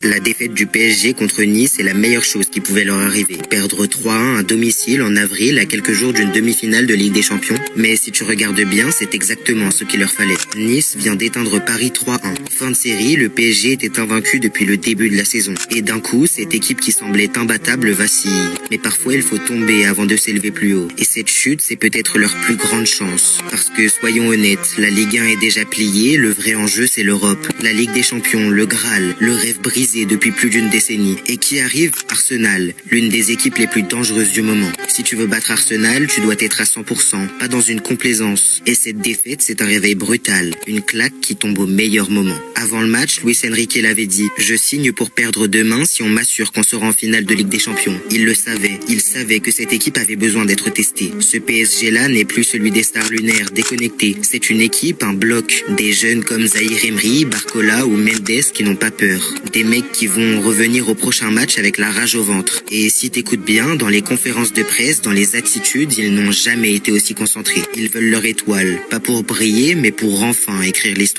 La défaite du PSG contre Nice est la meilleure chose qui pouvait leur arriver. Perdre 3-1 à domicile en avril à quelques jours d'une demi-finale de Ligue des Champions. Mais si tu regardes bien, c'est exactement ce qu'il leur fallait. Nice vient d'éteindre Paris 3-1. Fin de série, le PSG était invaincu depuis le début de la saison. Et d'un coup, cette équipe qui semblait imbattable vacille. Mais parfois, il faut tomber avant de s'élever plus haut. Et cette chute, c'est peut-être leur plus grande chance. Parce que, soyons honnêtes, la Ligue 1 est déjà pliée, le vrai enjeu c'est l'Europe. La Ligue des Champions, le Graal, le rêve brisé depuis plus d'une décennie. Et qui arrive? Arsenal, l'une des équipes les plus dangereuses du moment. Si tu veux battre Arsenal, tu dois être à 100%, pas dans une complaisance. Et cette défaite, c'est un réveil brutal, une claque qui tombe au meilleur moment. Avant le match, Luis Enrique l'avait dit, je signe pour perdre demain si on m'assure qu'on sera en finale de Ligue des Champions. Il le savait, il savait que cette équipe avait besoin d'être testée. Ce PSG-là n'est plus celui des stars lunaires déconnectés. C'est une équipe, un bloc, des jeunes comme Zahir Emery, Barcola ou Mendes qui n'ont pas peur. Des mecs qui vont revenir au prochain match avec la rage au ventre. Et si t'écoutes bien, dans les conférences de presse, dans les attitudes, ils n'ont jamais été aussi concentrés. Ils veulent leur étoile, pas pour briller, mais pour enfin écrire l'histoire.